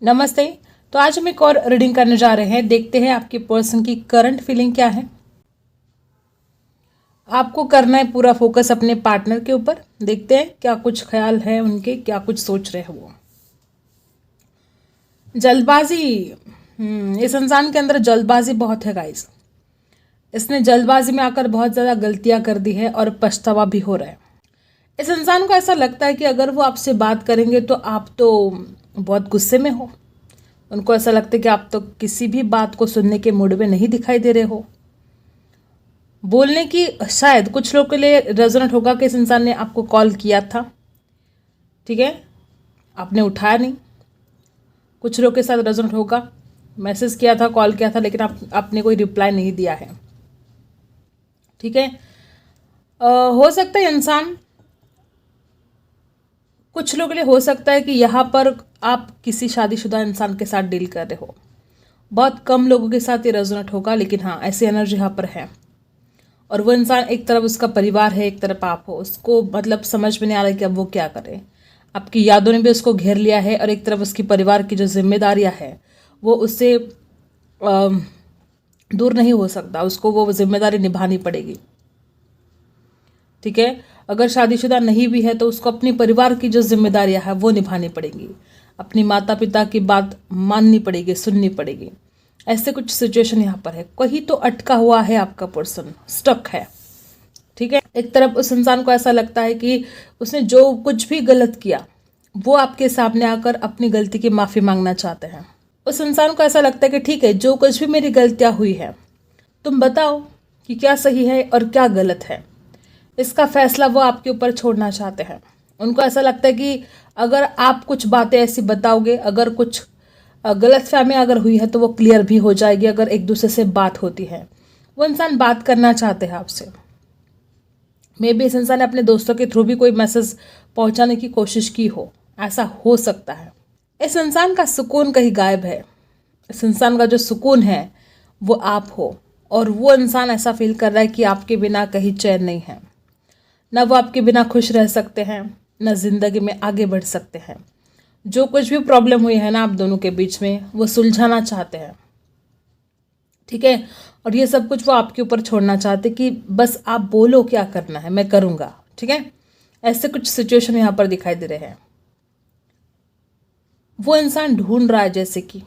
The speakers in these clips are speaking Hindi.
नमस्ते। तो आज हम एक और रीडिंग करने जा रहे हैं। देखते हैं आपके पर्सन की करंट फीलिंग क्या है। आपको करना है पूरा फोकस अपने पार्टनर के ऊपर। देखते हैं क्या कुछ ख्याल है उनके, क्या कुछ सोच रहे हैं वो। जल्दबाजी। इस इंसान के अंदर जल्दबाजी बहुत है गाइस। इसने जल्दबाजी में आकर बहुत ज़्यादा गलतियां कर दी है और पछतावा भी हो रहा है। इस इंसान को ऐसा लगता है कि अगर वो आपसे बात करेंगे तो आप तो बहुत गुस्से में हो। उनको ऐसा लगता है कि आप तो किसी भी बात को सुनने के मूड में नहीं दिखाई दे रहे हो। बोलने की शायद कुछ लोग के लिए रेजोनेट होगा कि इस इंसान ने आपको कॉल किया था, ठीक है, आपने उठाया नहीं। कुछ लोग के साथ रेजोनेट होगा, मैसेज किया था, कॉल किया था, लेकिन आपने कोई रिप्लाई नहीं दिया है, ठीक है। हो सकता है इंसान, कुछ लोगों के लिए हो सकता है कि यहाँ पर आप किसी शादीशुदा इंसान के साथ डील कर रहे हो। बहुत कम लोगों के साथ ये रेजोनेट होगा, लेकिन हाँ ऐसी एनर्जी यहाँ पर है। और वो इंसान एक तरफ उसका परिवार है, एक तरफ आप हो। उसको मतलब समझ में नहीं आ रहा है कि अब वो क्या करे। आपकी यादों ने भी उसको घेर लिया है और एक तरफ उसकी परिवार की जो जिम्मेदारियां है वो उससे दूर नहीं हो सकता। उसको वो जिम्मेदारी निभानी पड़ेगी, ठीक है। अगर शादीशुदा नहीं भी है तो उसको अपनी परिवार की जो जिम्मेदारियां है वो निभानी पड़ेगी। अपनी माता पिता की बात माननी पड़ेगी, सुननी पड़ेगी। ऐसे कुछ सिचुएशन यहाँ पर है। कहीं तो अटका हुआ है आपका पर्सन, स्टक है, ठीक है। एक तरफ उस इंसान को ऐसा लगता है कि उसने जो कुछ भी गलत किया वो आपके सामने आकर अपनी गलती की माफ़ी मांगना चाहते हैं। उस इंसान को ऐसा लगता है कि ठीक है, जो कुछ भी मेरी गलतियाँ हुई है तुम बताओ कि क्या सही है और क्या गलत है। इसका फैसला वो आपके ऊपर छोड़ना चाहते हैं। उनको ऐसा लगता है कि अगर आप कुछ बातें ऐसी बताओगे, अगर कुछ गलतफहमी अगर हुई है तो वो क्लियर भी हो जाएगी। अगर एक दूसरे से बात होती है, वो इंसान बात करना चाहते हैं आपसे। मे बी इस इंसान ने अपने दोस्तों के थ्रू भी कोई मैसेज पहुंचाने की कोशिश की हो, ऐसा हो सकता है। इस इंसान का सुकून कहीं गायब है। इस इंसान का जो सुकून है वो आप हो, और वो इंसान ऐसा फील कर रहा है कि आपके बिना कहीं चैन नहीं है। ना वो आपके बिना खुश रह सकते हैं, ना जिंदगी में आगे बढ़ सकते हैं। जो कुछ भी प्रॉब्लम हुई है ना आप दोनों के बीच में, वो सुलझाना चाहते हैं, ठीक है। और ये सब कुछ वो आपके ऊपर छोड़ना चाहते कि बस आप बोलो क्या करना है, मैं करूँगा, ठीक है। ऐसे कुछ सिचुएशन यहाँ पर दिखाई दे रहे हैं। वो इंसान ढूंढ रहा है, जैसे कि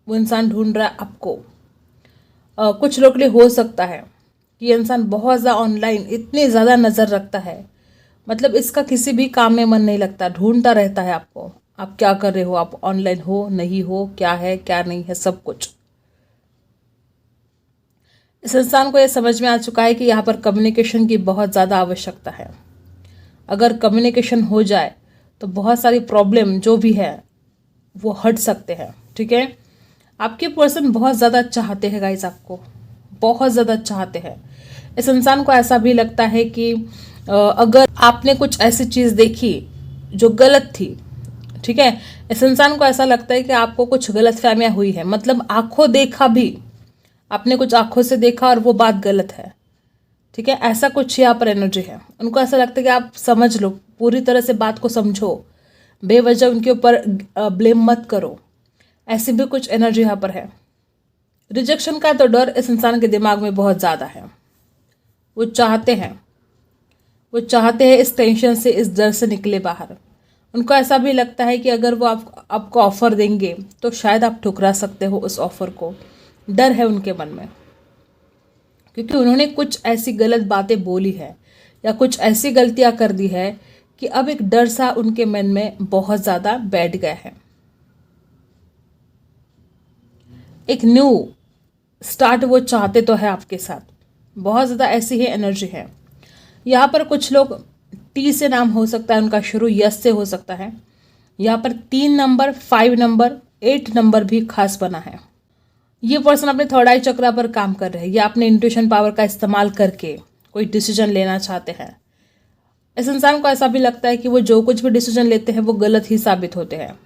वो इंसान ढूंढ रहा है आपको। कुछ लोग के लिए हो सकता है कि ये इंसान बहुत ज़्यादा ऑनलाइन इतनी ज़्यादा नज़र रखता है, मतलब इसका किसी भी काम में मन नहीं लगता, ढूंढता रहता है आपको। आप क्या कर रहे हो, आप ऑनलाइन हो नहीं हो, क्या है क्या नहीं है, सब कुछ। इस इंसान को यह समझ में आ चुका है कि यहाँ पर कम्युनिकेशन की बहुत ज़्यादा आवश्यकता है। अगर कम्युनिकेशन हो जाए तो बहुत सारी प्रॉब्लम जो भी है वो हट सकते हैं, ठीक है। आपके पर्सन बहुत ज़्यादा चाहते हैं गाइस, आपको बहुत ज़्यादा चाहते हैं। इस इंसान को ऐसा भी लगता है कि अगर आपने कुछ ऐसी चीज़ देखी जो गलत थी, ठीक है, इस इंसान को ऐसा लगता है कि आपको कुछ गलतफहमियां हुई है, मतलब आंखों देखा भी, आपने कुछ आंखों से देखा और वो बात गलत है, ठीक है। ऐसा कुछ यहाँ पर एनर्जी है। उनको ऐसा लगता है कि आप समझ लो, पूरी तरह से बात को समझो, बेवजह उनके ऊपर ब्लेम मत करो। ऐसी भी कुछ एनर्जी यहाँ पर है। रिजेक्शन का तो डर इस इंसान के दिमाग में बहुत ज़्यादा है। वो चाहते हैं इस टेंशन से, इस डर से निकले बाहर। उनको ऐसा भी लगता है कि अगर वो आपको ऑफर देंगे तो शायद आप ठुकरा सकते हो उस ऑफर को। डर है उनके मन में, क्योंकि उन्होंने कुछ ऐसी गलत बातें बोली है या कुछ ऐसी गलतियां कर दी है कि अब एक डर सा उनके मन में बहुत ज़्यादा बैठ गया है। एक न्यू स्टार्ट वो चाहते तो है आपके साथ, बहुत ज़्यादा ऐसी ही एनर्जी है। यहाँ पर कुछ लोग टी से नाम हो सकता है उनका शुरू, यस से हो सकता है। यहाँ पर 3 नंबर, 5 नंबर, 8 नंबर भी खास बना है। ये पर्सन अपने थर्ड आई चक्रा पर काम कर रहे हैं या अपने इंट्यूशन पावर का इस्तेमाल करके कोई डिसीजन लेना चाहते हैं। इस इंसान को ऐसा भी लगता है कि वो जो कुछ भी डिसीजन लेते हैं वो गलत ही साबित होते हैं,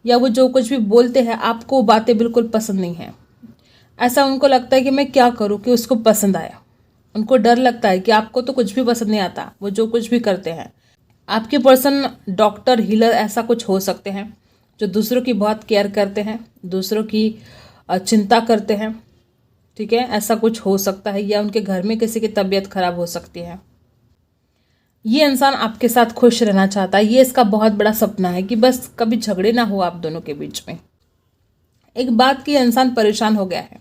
या वो जो कुछ भी बोलते हैं आपको वो बातें बिल्कुल पसंद नहीं है। ऐसा उनको लगता है कि मैं क्या करूं कि उसको पसंद आए। उनको डर लगता है कि आपको तो कुछ भी पसंद नहीं आता, वो जो कुछ भी करते हैं। आपके पर्सन डॉक्टर, हीलर ऐसा कुछ हो सकते हैं। जो दूसरों की बहुत केयर करते हैं, दूसरों की चिंता करते हैं, ठीक है, ऐसा कुछ हो सकता है। या उनके घर में किसी की तबीयत खराब हो सकती है। ये इंसान आपके साथ खुश रहना चाहता है, ये इसका बहुत बड़ा सपना है कि बस कभी झगड़े ना हो आप दोनों के बीच में। एक बात की इंसान परेशान हो गया है,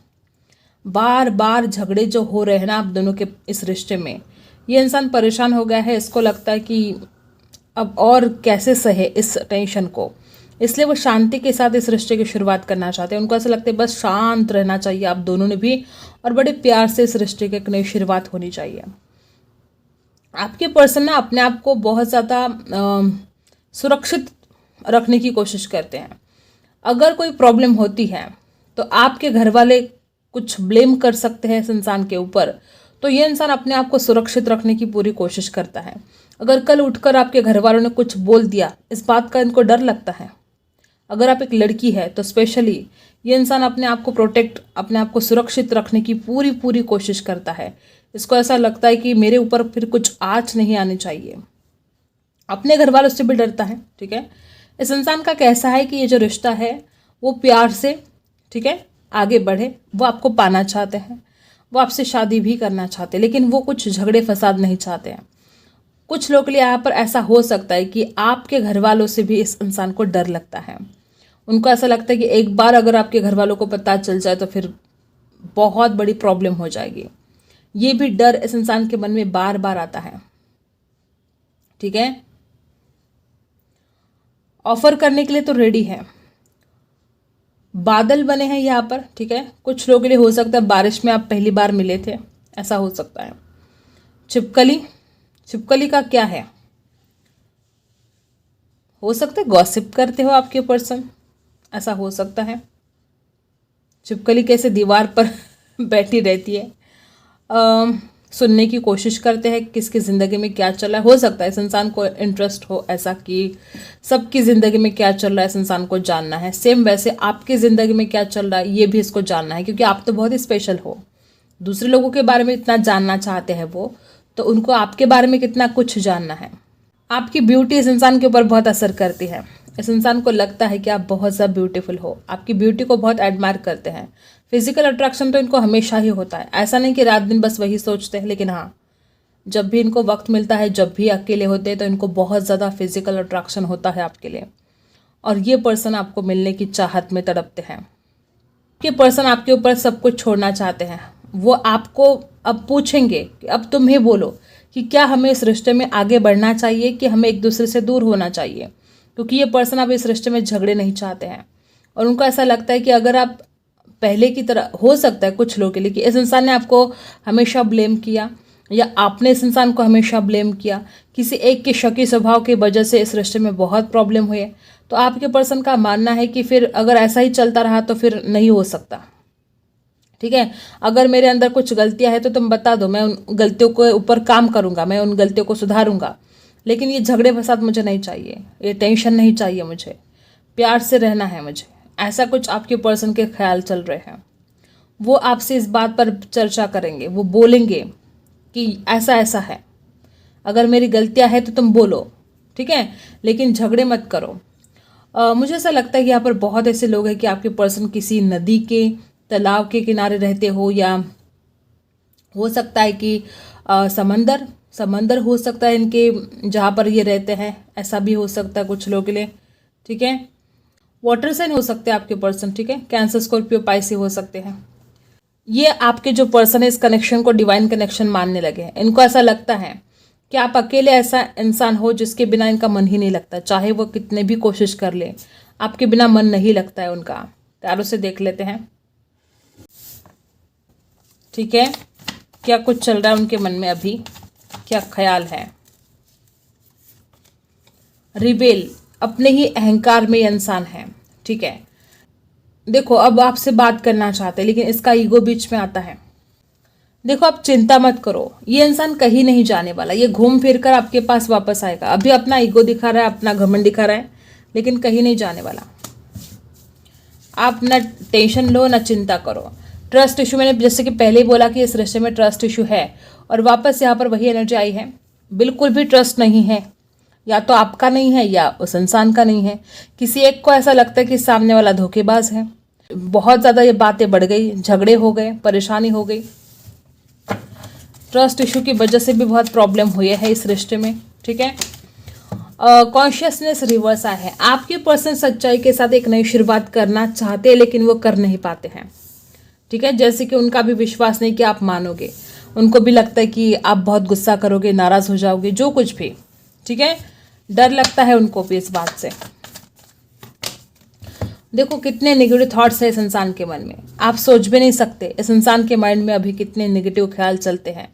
बार बार झगड़े जो हो रहे हैं ना आप दोनों के इस रिश्ते में, ये इंसान परेशान हो गया है। इसको लगता है कि अब और कैसे सहे इस टेंशन को, इसलिए वो शांति के साथ इस रिश्ते की शुरुआत करना चाहते हैं। उनको ऐसा लगता है बस शांत रहना चाहिए आप दोनों ने भी, और बड़े प्यार से इस रिश्ते की एक नई शुरुआत होनी चाहिए। आपके पर्सन ना अपने आप को बहुत ज़्यादा सुरक्षित रखने की कोशिश करते हैं। अगर कोई प्रॉब्लम होती है तो आपके घर वाले कुछ ब्लेम कर सकते हैं इस इंसान के ऊपर, तो ये इंसान अपने आप को सुरक्षित रखने की पूरी कोशिश करता है। अगर कल उठकर आपके घर वालों ने कुछ बोल दिया, इस बात का इनको डर लगता है। अगर आप एक लड़की है तो स्पेशली ये इंसान अपने आप को प्रोटेक्ट, अपने आप को सुरक्षित रखने की पूरी पूरी कोशिश करता है। इसको ऐसा लगता है कि मेरे ऊपर फिर कुछ आँच नहीं आनी चाहिए। अपने घर वालों से भी डरता है, ठीक है। इस इंसान का कैसा है कि ये जो रिश्ता है वो प्यार से, ठीक है, आगे बढ़े। वो आपको पाना चाहते हैं, वो आपसे शादी भी करना चाहते हैं, लेकिन वो कुछ झगड़े फसाद नहीं चाहते हैं। कुछ लोग के लिए यहाँ पर ऐसा हो सकता है कि आपके घर वालों से भी इस इंसान को डर लगता है। उनको ऐसा लगता है कि एक बार अगर आपके घर वालों को पता चल जाए तो फिर बहुत बड़ी प्रॉब्लम हो जाएगी। ये भी डर इस इंसान के मन में बार बार आता है, ठीक है। ऑफर करने के लिए तो रेडी है। बादल बने हैं यहाँ पर, ठीक है। कुछ लोगों के लिए हो सकता है बारिश में आप पहली बार मिले थे, ऐसा हो सकता है। छिपकली, छिपकली का क्या है? हो सकता है गॉसिप करते हो आपके पर्सन, ऐसा हो सकता है। छिपकली कैसे दीवार पर बैठी रहती है, सुनने की कोशिश करते हैं किसकी ज़िंदगी में क्या चल रहा है। हो सकता है इस इंसान को इंटरेस्ट हो ऐसा कि सबकी ज़िंदगी में क्या चल रहा है इस इंसान को जानना है। सेम वैसे आपकी ज़िंदगी में क्या चल रहा है ये भी इसको जानना है, क्योंकि आप तो बहुत ही स्पेशल हो। दूसरे लोगों के बारे में इतना जानना चाहते हैं वो, तो उनको आपके बारे में कितना कुछ जानना है। आपकी ब्यूटी इस इंसान के ऊपर बहुत असर करती है। इस इंसान को लगता है कि आप बहुत ज़्यादा ब्यूटीफुल हो, आपकी ब्यूटी को बहुत एडमायर करते हैं। फिजिकल अट्रैक्शन तो इनको हमेशा ही होता है, ऐसा नहीं कि रात दिन बस वही सोचते हैं, लेकिन हाँ, जब भी इनको वक्त मिलता है, जब भी अकेले होते हैं, तो इनको बहुत ज़्यादा फिजिकल अट्रैक्शन होता है आपके लिए। और ये पर्सन आपको मिलने की चाहत में तड़पते हैं। ये पर्सन आपके ऊपर सब कुछ छोड़ना चाहते हैं। वो आपको अब पूछेंगे कि अब तुम ही बोलो कि क्या हमें इस रिश्ते में आगे बढ़ना चाहिए कि हमें एक दूसरे से दूर होना चाहिए, क्योंकि ये पर्सन अब इस रिश्ते में झगड़े नहीं चाहते हैं। और उनको ऐसा लगता है कि अगर आप पहले की तरह, हो सकता है कुछ लोगों के लिए कि इस इंसान ने आपको हमेशा ब्लेम किया या आपने इस इंसान को हमेशा ब्लेम किया, किसी एक के शकी स्वभाव की वजह से इस रिश्ते में बहुत प्रॉब्लम हुई है। तो आपके पर्सन का मानना है कि फिर अगर ऐसा ही चलता रहा तो फिर नहीं हो सकता, ठीक है। अगर मेरे अंदर कुछ गलतियां हैं तो तुम बता दो, मैं उन गलतियों के ऊपर काम करूंगा, मैं उन गलतियों को सुधारूंगा, लेकिन ये झगड़े फसाद मुझे नहीं चाहिए, ये टेंशन नहीं चाहिए, मुझे प्यार से रहना है मुझे। ऐसा कुछ आपके पर्सन के ख्याल चल रहे हैं। वो आपसे इस बात पर चर्चा करेंगे, वो बोलेंगे कि ऐसा ऐसा है, अगर मेरी गलतियां हैं तो तुम बोलो, ठीक है, लेकिन झगड़े मत करो। मुझे ऐसा लगता है कि यहाँ पर बहुत ऐसे लोग हैं कि आपके पर्सन किसी नदी के, तालाब के किनारे रहते हो, या हो सकता है कि समंदर हो सकता है इनके जहाँ पर ये रहते हैं, ऐसा भी हो सकता है कुछ लोगों के लिए, ठीक है। वाटर साइन हो सकते हैं आपके पर्सन, ठीक है। कैंसर, स्कॉर्पियो, पाइसेस हो सकते हैं। ये आपके जो पर्सन है इस कनेक्शन को डिवाइन कनेक्शन मानने लगे हैं। इनको ऐसा लगता है कि आप अकेले ऐसा इंसान हो जिसके बिना इनका मन ही नहीं लगता, चाहे वो कितने भी कोशिश कर ले, आपके बिना मन नहीं लगता है उनका। तारों से देख लेते हैं, ठीक है, क्या कुछ चल रहा है उनके मन में अभी, क्या ख्याल है। रिबेल, अपने ही अहंकार में इंसान है, ठीक है। देखो अब आपसे बात करना चाहते हैं, लेकिन इसका ईगो बीच में आता है। देखो आप चिंता मत करो, ये इंसान कहीं नहीं जाने वाला, ये घूम फिर कर आपके पास वापस आएगा। अभी अपना ईगो दिखा रहा है, अपना घमंड दिखा रहा है, लेकिन कहीं नहीं जाने वाला। आप ना टेंशन लो, ना चिंता करो। ट्रस्ट इशू, मैंने जैसे कि पहले ही बोला कि इस रिश्ते में ट्रस्ट इशू है, और वापस यहाँ पर वही एनर्जी आई है। बिल्कुल भी ट्रस्ट नहीं है, या तो आपका नहीं है या उस इंसान का नहीं है। किसी एक को ऐसा लगता है कि सामने वाला धोखेबाज है। बहुत ज़्यादा ये बातें बढ़ गई, झगड़े हो गए, परेशानी हो गई। ट्रस्ट इशू की वजह से भी बहुत प्रॉब्लम हुई है इस रिश्ते में, ठीक है। कॉन्शियसनेस रिवर्स आया है। आपके पर्सन सच्चाई के साथ एक नई शुरुआत करना चाहते हैं लेकिन वो कर नहीं पाते हैं, ठीक है। जैसे कि उनका भी विश्वास नहीं कि आप मानोगे, उनको भी लगता है कि आप बहुत गुस्सा करोगे, नाराज़ हो जाओगे, जो कुछ भी, ठीक है। डर लगता है उनको भी इस बात से। देखो कितने नेगेटिव थॉट्स है इस इंसान के मन में, आप सोच भी नहीं सकते इस इंसान के माइंड में अभी कितने नेगेटिव ख्याल चलते हैं।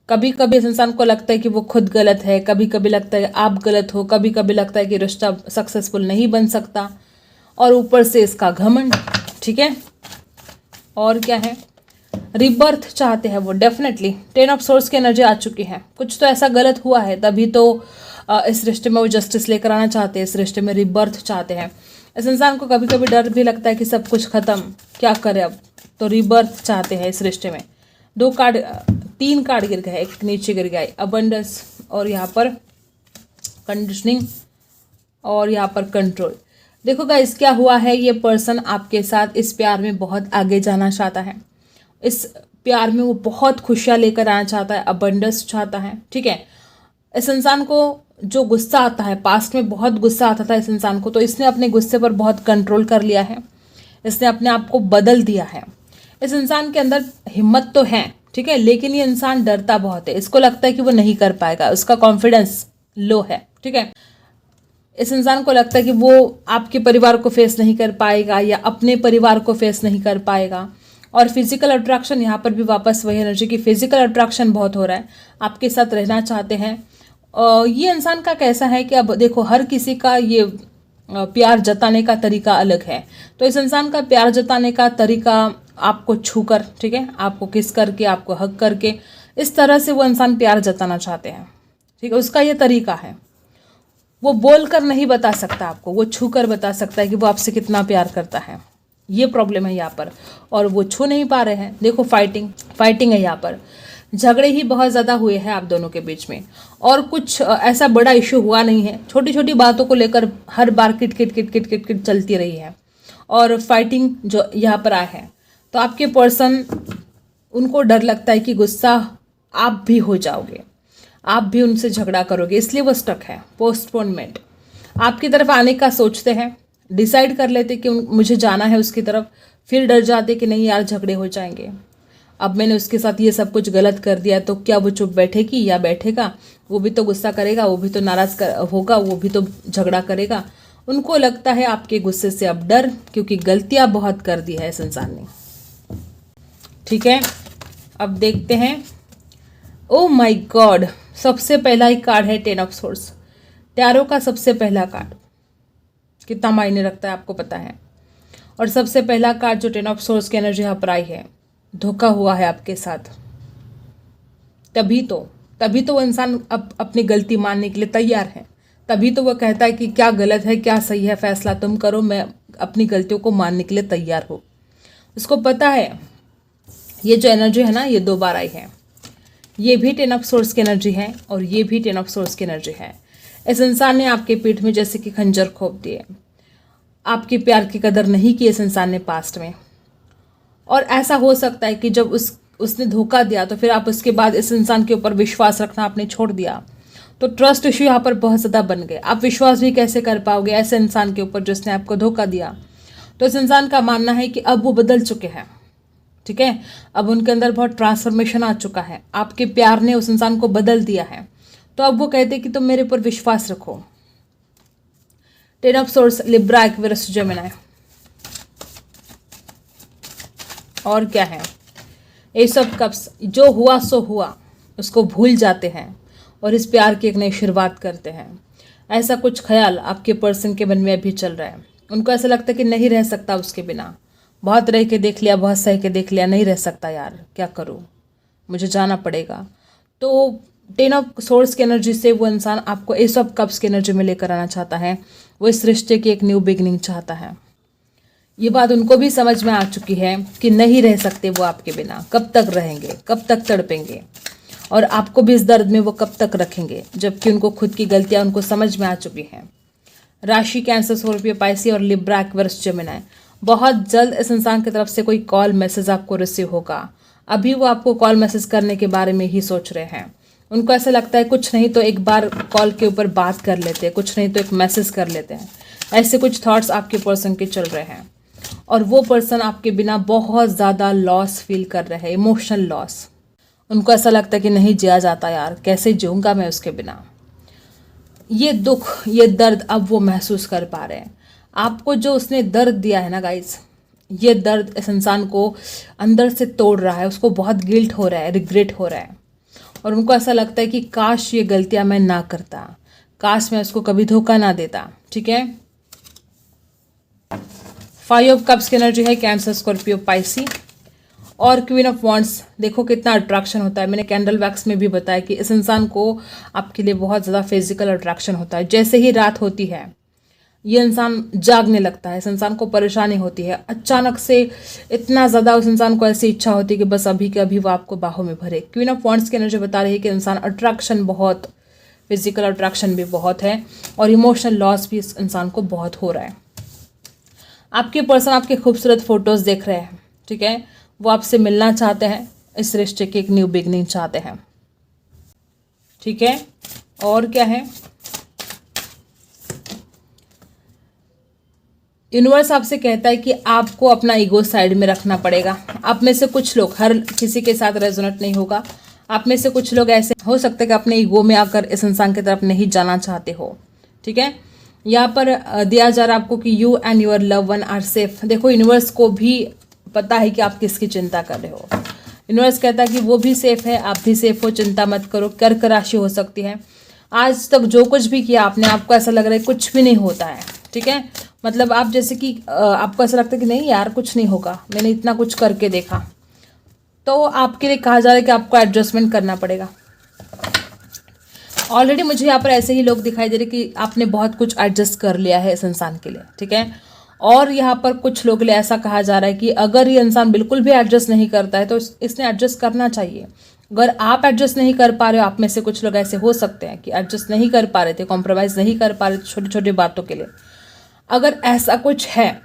कभी कभी इस इंसान को लगता है कि वो खुद गलत है, कभी कभी लगता है आप गलत हो, कभी कभी लगता है कि रिश्ता सक्सेसफुल नहीं बन सकता, और ऊपर से इसका घमंड, ठीक है। और क्या है, रिबर्थ चाहते हैं वो डेफिनेटली। 10 ऑफ सोर्स की एनर्जी आ चुकी है। कुछ तो ऐसा गलत हुआ है तभी तो इस रिश्ते में वो जस्टिस लेकर आना चाहते हैं, इस रिश्ते में रिबर्थ चाहते हैं। इस इंसान को कभी कभी डर भी लगता है कि सब कुछ खत्म, क्या करे अब, तो रिबर्थ चाहते हैं इस रिश्ते में। 3 कार्ड गिर गए, एक नीचे गिर गया, अबंडेंस, और यहाँ पर कंडीशनिंग, और यहाँ पर कंट्रोल। देखो गाइस क्या हुआ है, ये पर्सन आपके साथ इस प्यार में बहुत आगे जाना चाहता है। इस प्यार में वो बहुत खुशियाँ लेकर आना चाहता है, अबंडेंस चाहता है, ठीक है। इस इंसान को जो गुस्सा आता है, पास्ट में बहुत गुस्सा आता था इस इंसान को, तो इसने अपने गुस्से पर बहुत कंट्रोल कर लिया है, इसने अपने आप को बदल दिया है। इस इंसान के अंदर हिम्मत तो है, ठीक है, लेकिन ये इंसान डरता बहुत है। इसको लगता है कि वो नहीं कर पाएगा, उसका कॉन्फिडेंस लो है, ठीक है। इस इंसान को लगता है कि वो आपके परिवार को फेस नहीं कर पाएगा या अपने परिवार को फेस नहीं कर पाएगा। और फिजिकल अट्रैक्शन, यहाँ पर भी वापस वही एनर्जी की फिजिकल अट्रैक्शन बहुत हो रहा है, आपके साथ रहना चाहते हैं। ये इंसान का कैसा है कि अब देखो हर किसी का ये प्यार जताने का तरीका अलग है। तो इस इंसान का प्यार जताने का तरीका आपको छूकर, ठीक है, आपको किस करके, आपको हक करके, इस तरह से वो इंसान प्यार जताना चाहते हैं, ठीक है। उसका ये तरीका है, वो बोल कर नहीं बता सकता आपको, वो छू कर बता सकता है कि वो आपसे कितना प्यार करता है। ये प्रॉब्लम है यहाँ पर, और वो छू नहीं पा रहे हैं। देखो फाइटिंग है यहाँ पर, झगड़े ही बहुत ज़्यादा हुए हैं आप दोनों के बीच में, और कुछ ऐसा बड़ा इशू हुआ नहीं है। छोटी छोटी बातों को लेकर हर बार किट किट किट किट किट किट चलती रही है, और फाइटिंग जो यहाँ पर आए हैं, तो आपके पर्सन, उनको डर लगता है कि गुस्सा आप भी हो जाओगे, आप भी उनसे झगड़ा करोगे, इसलिए वो स्टक है। पोस्टपोनमेंट, आपकी तरफ आने का सोचते हैं, डिसाइड कर लेते कि मुझे जाना है उसकी तरफ, फिर डर जाते कि नहीं यार झगड़े हो जाएंगे, अब मैंने उसके साथ ये सब कुछ गलत कर दिया तो क्या वो चुप बैठेगी या बैठेगा, वो भी तो गुस्सा करेगा, वो भी तो नाराज होगा, वो भी तो झगड़ा करेगा। उनको लगता है आपके गुस्से से अब डर, क्योंकि गलतियां बहुत कर दी है इस इंसान ने, ठीक है। अब देखते हैं, ओ माय गॉड, सबसे पहला ही कार्ड है 10 ऑफ सोर्स, टैरो का सबसे पहला कार्ड कितना मायने रखता है आपको पता है। और सबसे पहला कार्ड जो 10 ऑफ सोर्स की एनर्जी यहाँ पर आई है, धोखा हुआ है आपके साथ। तभी तो वो इंसान अब अपनी गलती मानने के लिए तैयार है, तभी तो वो कहता है कि क्या गलत है क्या सही है, फैसला तुम करो, मैं अपनी गलतियों को मानने के लिए तैयार हूँ। उसको पता है ये जो एनर्जी है ना, ये 2 बार आई है, ये भी 10 ऑफ सोर्स की एनर्जी है और ये भी 10 ऑफ सोर्स की एनर्जी है। इस इंसान ने आपके पीठ में जैसे कि खंजर खोप दिए, आपके प्यार की कदर नहीं की इस इंसान ने पास्ट में। और ऐसा हो सकता है कि जब उसने धोखा दिया तो फिर आप उसके बाद इस इंसान के ऊपर विश्वास रखना आपने छोड़ दिया, तो ट्रस्ट इश्यू यहाँ पर बहुत ज़्यादा बन गए। आप विश्वास भी कैसे कर पाओगे ऐसे इंसान के ऊपर जिसने आपको धोखा दिया। तो इस इंसान का मानना है कि अब वो बदल चुके हैं, ठीक है, अब उनके अंदर बहुत ट्रांसफॉर्मेशन आ चुका है, आपके प्यार ने उस इंसान को बदल दिया है। तो अब वो कहते हैं कि तुम मेरे ऊपर विश्वास रखो। 10 of source, Libra, Aquarius, Gemini. और क्या है, एस ऑफ कप्स, जो हुआ सो हुआ, उसको भूल जाते हैं और इस प्यार की एक नई शुरुआत करते हैं। ऐसा कुछ ख्याल आपके पर्सन के मन में अभी चल रहा है। उनको ऐसा लगता है कि नहीं रह सकता उसके बिना, बहुत रह के देख लिया, बहुत सह के देख लिया, नहीं रह सकता यार, क्या करूँ, मुझे जाना पड़ेगा। तो 10 ऑफ सोर्स की एनर्जी से वो इंसान आपको एस ऑफ कप्स की एनर्जी में लेकर आना चाहता है। वो इस रिश्ते की एक न्यू बिगिनिंग चाहता है। ये बात उनको भी समझ में आ चुकी है कि नहीं रह सकते वो आपके बिना, कब तक रहेंगे, कब तक तड़पेंगे। और आपको भी इस दर्द में वो कब तक रखेंगे, जबकि उनको खुद की गलतियां उनको समझ में आ चुकी हैं। राशि कैंसर, स्कॉर्पियो, पाइसी और लिब्रा, एक्वेरियस, जेमिनी। बहुत जल्द इस इंसान की तरफ से कोई कॉल मैसेज आपको रिसीव होगा। अभी वो आपको कॉल मैसेज करने के बारे में ही सोच रहे हैं। उनको ऐसा लगता है कुछ नहीं तो एक बार कॉल के ऊपर बात कर लेते हैं, कुछ नहीं तो एक मैसेज कर लेते हैं। ऐसे कुछ थॉट्स आपके पर्सन के चल रहे हैं और वो पर्सन आपके बिना बहुत ज़्यादा लॉस फील कर रहे हैं, इमोशनल लॉस। उनको ऐसा लगता है कि नहीं जिया जाता यार, कैसे जीऊँगा मैं उसके बिना। ये दुख, ये दर्द अब वो महसूस कर पा रहे हैं। आपको जो उसने दर्द दिया है ना गाइज, ये दर्द इस इंसान को अंदर से तोड़ रहा है। उसको बहुत गिल्ट हो रहा है, रिग्रेट हो रहा है और उनको ऐसा लगता है कि काश ये गलतियां मैं ना करता, काश मैं उसको कभी धोखा ना देता। ठीक है। 5 ऑफ कप्स की एनर्जी है कैंसर, स्कॉर्पियो, पाइसी और क्वीन ऑफ वॉन्ड्स। देखो कितना अट्रैक्शन होता है। मैंने कैंडल वैक्स में भी बताया कि इस इंसान को आपके लिए बहुत ज़्यादा फिजिकल अट्रैक्शन होता है। जैसे ही रात होती है ये इंसान जागने लगता है, इस इंसान को परेशानी होती है। अचानक से इतना ज़्यादा उस इंसान को ऐसी इच्छा होती है कि बस अभी के अभी वो आपको बाहों में भरे। क्वीन ऑफ वॉन्ड्स की एनर्जी बता रही है कि इंसान अट्रैक्शन बहुत, फिजिकल अट्रैक्शन भी बहुत है और इमोशनल लॉस भी इस इंसान को बहुत हो रहा है। आपके पर्सन आपके खूबसूरत फोटोज़ देख रहे हैं। ठीक है। वो आपसे मिलना चाहते हैं, इस रिश्ते की एक न्यू बिगनिंग चाहते हैं। ठीक है। और क्या है, यूनिवर्स आपसे कहता है कि आपको अपना ईगो साइड में रखना पड़ेगा। आप में से कुछ लोग, हर किसी के साथ रेजोनेट नहीं होगा, आप में से कुछ लोग ऐसे हो सकते हैं कि अपने ईगो में आकर इस इंसान की तरफ नहीं जाना चाहते हो। ठीक है। यहाँ पर दिया जा रहा है आपको कि you and your love one are safe. देखो यूनिवर्स को भी पता है कि आप किसकी चिंता कर रहे हो। यूनिवर्स कहता है कि वो भी सेफ है, आप भी सेफ हो, चिंता मत करो। कर्क राशि हो सकती है। आज तक जो कुछ भी किया आपने, आपको ऐसा लग रहा है कुछ भी नहीं होता है। ठीक है। मतलब आप जैसे कि आपको ऐसा लगता है कि नहीं यार कुछ नहीं होगा, मैंने इतना कुछ करके देखा, तो आपके लिए कहा जा रहा है कि आपको एडजस्टमेंट करना पड़ेगा। ऑलरेडी मुझे यहाँ पर ऐसे ही लोग दिखाई दे रहे कि आपने बहुत कुछ एडजस्ट कर लिया है इस इंसान के लिए। ठीक है। और यहाँ पर कुछ लोग लिए ऐसा कहा जा रहा है कि अगर ये इंसान बिल्कुल भी एडजस्ट नहीं करता है तो इसने एडजस्ट करना चाहिए। अगर आप एडजस्ट नहीं कर पा रहे हो, आप में से कुछ लोग ऐसे हो सकते हैं कि एडजस्ट नहीं कर पा रहे थे, कॉम्प्रोमाइज़ नहीं कर पा रहे थे छोटी छोटी बातों के लिए। अगर ऐसा कुछ है,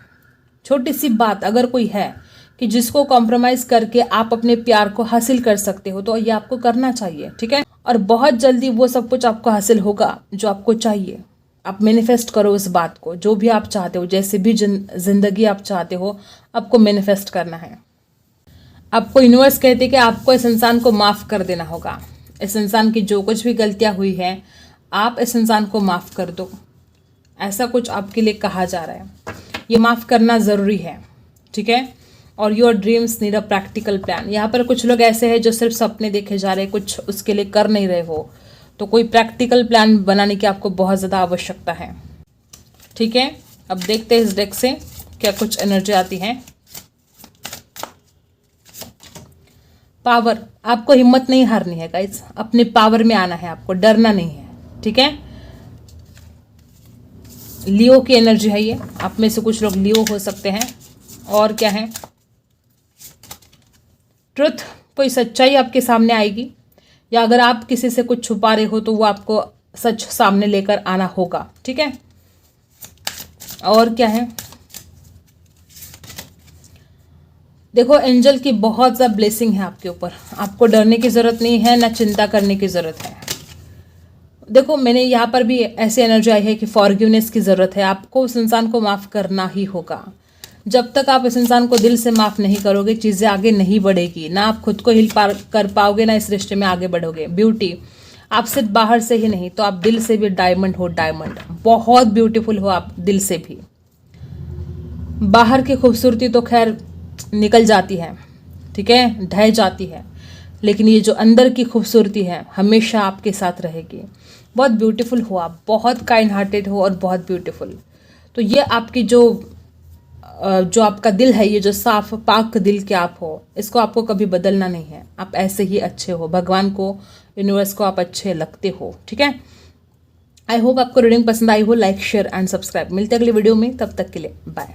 छोटी सी बात अगर कोई है कि जिसको कॉम्प्रोमाइज़ करके आप अपने प्यार को हासिल कर सकते हो, तो ये आपको करना चाहिए। ठीक है। और बहुत जल्दी वो सब कुछ आपको हासिल होगा जो आपको चाहिए। आप मैनिफेस्ट करो उस बात को, जो भी आप चाहते हो, जैसे भी जिंदगी आप चाहते हो, आपको मैनिफेस्ट करना है। आपको यूनिवर्स कहते हैं कि आपको इस इंसान को माफ़ कर देना होगा। इस इंसान की जो कुछ भी गलतियां हुई हैं, आप इस इंसान को माफ़ कर दो, ऐसा कुछ आपके लिए कहा जा रहा है। ये माफ़ करना ज़रूरी है। ठीक है। और your dreams need a practical plan. यहाँ पर कुछ लोग ऐसे हैं जो सिर्फ सपने देखे जा रहे हैं, कुछ उसके लिए कर नहीं रहे हो, तो कोई प्रैक्टिकल प्लान बनाने की आपको बहुत ज़्यादा आवश्यकता है। ठीक है। अब देखते हैं इस डेक से क्या कुछ एनर्जी आती है। पावर, आपको हिम्मत नहीं हारनी है गाइस, अपने पावर में आना है, आपको डरना नहीं है। ठीक है। लियो की एनर्जी है ये, आप में से कुछ लोग लियो हो सकते हैं। और क्या है, ट्रुथ, कोई सच्चाई आपके सामने आएगी, या अगर आप किसी से कुछ छुपा रहे हो तो वो आपको सच सामने लेकर आना होगा। ठीक है। और क्या है, देखो एंजल की बहुत ज़्यादा ब्लेसिंग है आपके ऊपर, आपको डरने की ज़रूरत नहीं है, ना चिंता करने की ज़रूरत है। देखो मैंने यहाँ पर भी ऐसी एनर्जी आई है कि फॉरगिवनेस की ज़रूरत है, आपको उस इंसान को माफ़ करना ही होगा। जब तक आप इस इंसान को दिल से माफ़ नहीं करोगे, चीज़ें आगे नहीं बढ़ेगी, ना आप खुद को हील कर पाओगे, ना इस रिश्ते में आगे बढ़ोगे। ब्यूटी, आप सिर्फ बाहर से ही नहीं तो आप दिल से भी डायमंड हो, डायमंड बहुत ब्यूटीफुल हो आप दिल से भी। बाहर की खूबसूरती तो खैर निकल जाती है, ठीक है, ढह जाती है, लेकिन ये जो अंदर की खूबसूरती है हमेशा आपके साथ रहेगी। बहुत ब्यूटीफुल हो आप, बहुत काइंड हार्टेड हो और बहुत ब्यूटीफुल। तो ये आपकी जो आपका दिल है, ये जो साफ पाक दिल के आप हो, इसको आपको कभी बदलना नहीं है। आप ऐसे ही अच्छे हो, भगवान को, यूनिवर्स को आप अच्छे लगते हो। ठीक है। आई होप आपको रीडिंग पसंद आई हो। Like, share and subscribe. मिलते हैं अगली वीडियो में, तब तक के लिए बाय।